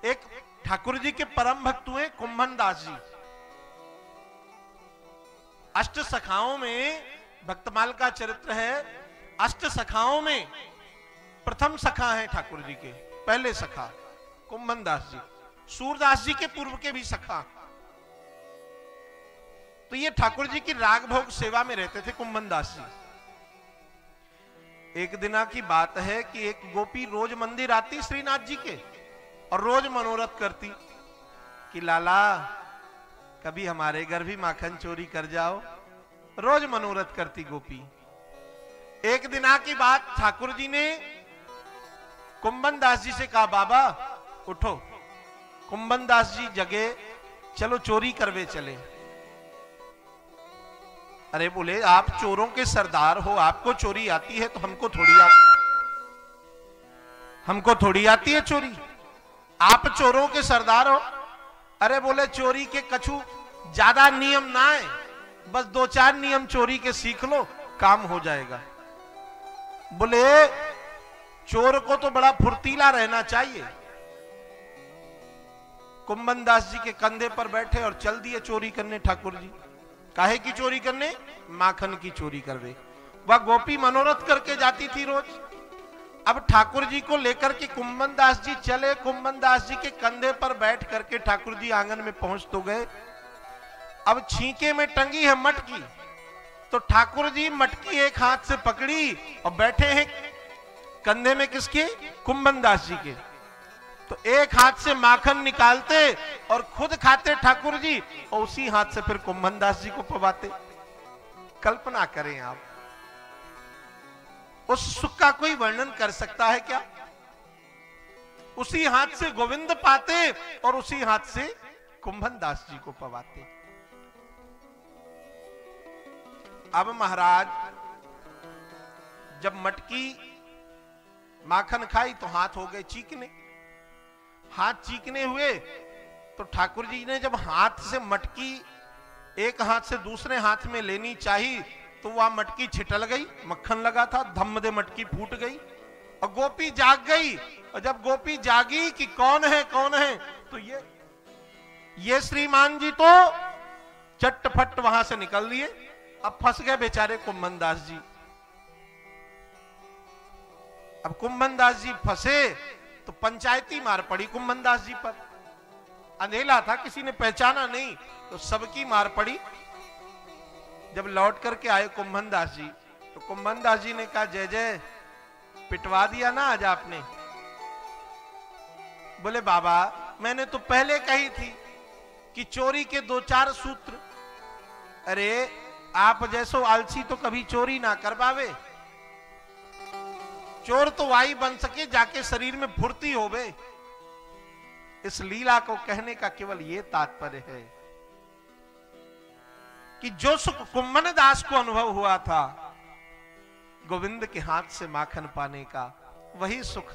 एक ठाकुर जी के परम भक्त हुए कुंभन दास जी। अष्ट सखाओं में भक्तमाल का चरित्र है। अष्ट सखाओं में प्रथम सखा है ठाकुर जी के, पहले सखा कुंभन दास जी। सूरदास जी के पूर्व के भी सखा। तो ये ठाकुर जी की राग भोग सेवा में रहते थे कुंभन दास जी। एक दिना की बात है कि एक गोपी रोज मंदिर आती श्रीनाथ जी के और रोज मनोरथ करती कि लाला कभी हमारे घर भी माखन चोरी कर जाओ। रोज मनोरथ करती गोपी। एक दिना की बात, ठाकुर जी ने कुंभन दास जी से कहा, बाबा उठो। कुंभन दास जी जगे, चलो चोरी करवे चले। अरे बोले, आप चोरों के सरदार हो, आपको चोरी आती है तो हमको थोड़ी आती है चोरी। आप चोरों के सरदार हो। अरे बोले, चोरी के कछु ज्यादा नियम ना है, बस 2-4 नियम चोरी के सीख लो, काम हो जाएगा। बोले, चोर को तो बड़ा फुर्तीला रहना चाहिए। कुंभन दास जी के कंधे पर बैठे और चल दिए चोरी करने ठाकुर जी। काहे की चोरी करने? माखन की चोरी करवे। वह गोपी मनोरथ करके जाती थी रोज। अब ठाकुर जी को लेकर के कुंभन दास जी चले। कुंभन दास जी के कंधे पर बैठ करके ठाकुर जी आंगन में पहुंच तो गए। अब छींके में टंगी है मटकी, तो ठाकुर जी मटकी एक हाथ से पकड़ी और बैठे हैं कंधे में किसके? कुंभन दास जी के। तो एक हाथ से माखन निकालते और खुद खाते ठाकुर जी, और उसी हाथ से फिर कुंभन दास जी को पवाते। कल्पना करें आप, उस सुख का कोई वर्णन कर सकता है क्या? उसी हाथ से गोविंद पाते और उसी हाथ से कुंभन दास जी को पवाते। अब महाराज जब मटकी माखन खाई तो हाथ हो गए चीकने। हाथ चीकने हुए तो ठाकुर जी ने जब हाथ से मटकी एक हाथ से दूसरे हाथ में लेनी चाहिए तो वह मटकी छिटल गई, मक्खन लगा था, धम्म दे मटकी फूट गई और गोपी जाग गई। और जब गोपी जागी कि कौन है कौन है, तो ये श्रीमान जी तो चटपट वहां से निकल लिए। अब फंस गए बेचारे कुंभन दास जी। अब कुंभन दास जी फंसे तो पंचायती मार पड़ी कुंभन दास जी पर। अंधेला था, किसी ने पहचाना नहीं, तो सबकी मार पड़ी। जब लौट करके आए कुंभन दास जी, तो कुंभन दास जी ने कहा, जय जय, पिटवा दिया ना आज आपने। बोले, बाबा मैंने तो पहले कही थी कि चोरी के 2-4 सूत्र। अरे आप जैसो आलसी तो कभी चोरी ना कर पावे। चोर तो वाई बन सके जाके शरीर में फुर्ती होवे। इस लीला को कहने का केवल यह तात्पर्य है कि जो सुख कुंभन दास को अनुभव हुआ था गोविंद के हाथ से माखन पाने का, वही सुख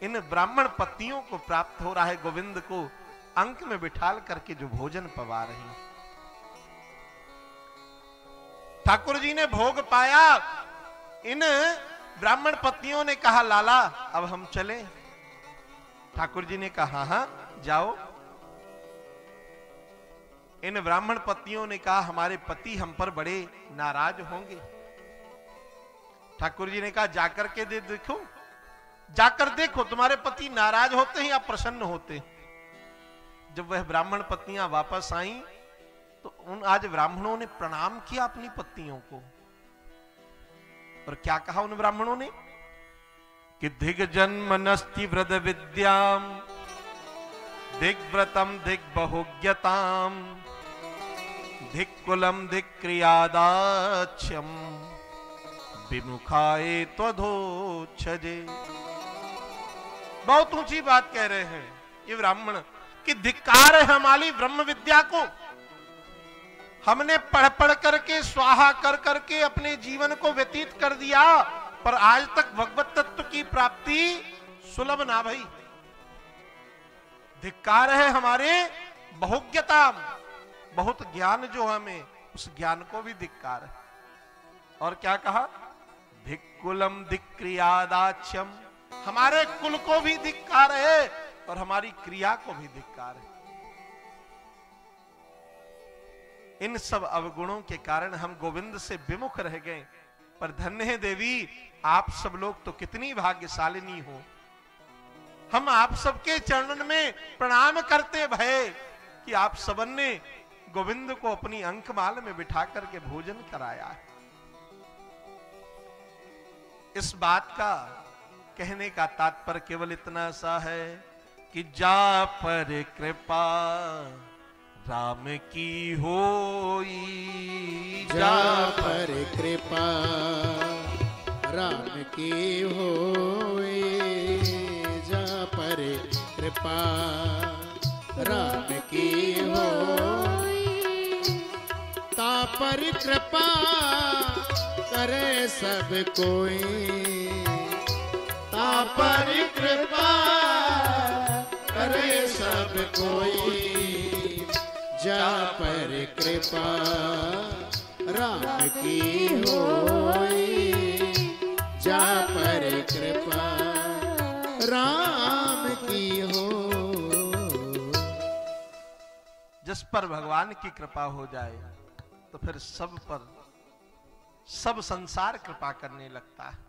इन ब्राह्मण पत्नियों को प्राप्त हो रहा है। गोविंद को अंक में बिठाल करके जो भोजन पवा रही। ठाकुर जी ने भोग पाया। इन ब्राह्मण पत्नियों ने कहा, लाला अब हम चलें। ठाकुर जी ने कहा, हाँ जाओ। इन ब्राह्मण पत्नियों ने कहा, हमारे पति हम पर बड़े नाराज होंगे। ठाकुर जी ने कहा, जाकर के देखो, जाकर देखो तुम्हारे पति नाराज होते हैं या प्रसन्न होते हैं। जब वह ब्राह्मण पत्नियां वापस आईं तो उन आज ब्राह्मणों ने प्रणाम किया अपनी पत्नियों को। और क्या कहा उन ब्राह्मणों ने कि दिग्जन्मनस्ति व्रत विद्याम दिग्व्रतम दिग्बहुज्ञताम दिक्कुलम दिक्क्रियादाच्यम विमुखाए त्वधोच्छजे। बहुत ऊंची बात कह रहे हैं ये ब्राह्मण कि धिक्कार है हमारी ब्रह्म विद्या को। हमने पढ़ पढ़ करके स्वाहा कर करके अपने जीवन को व्यतीत कर दिया, पर आज तक भगवत तत्व की प्राप्ति सुलभ ना भई। धिक्कार है हमारे बहुज्ञता, बहुत ज्ञान जो हमें, उस ज्ञान को भी धिक्कार है। और क्या कहा? धिक्कुलम दिक्क्रियादाच्यम, हमारे कुल को भी धिक्कार है। और हमारी क्रिया को भी धिक्कार है। इन सब अवगुणों के कारण हम गोविंद से विमुख रह गए। पर धन्य है देवी, आप सब लोग तो कितनी भाग्यशालिनी हो। हम आप सबके चरणन में प्रणाम करते भय कि आप सबन ने गोविंद को अपनी अंकमाल में बिठा करके भोजन कराया है। इस बात का कहने का तात्पर्य केवल इतना सा है कि जा पर कृपा राम की होई, जा पर कृपा राम की होई, जा पर कृपा राम की होई, ता पर कृपा करे सब कोई, ता पर कृपा करे सब कोई, जा पर कृपा राम की होई, जा पर कृपा राम की हो। जिस पर भगवान की कृपा हो जाए तो फिर सब पर सब संसार कृपा करने लगता है।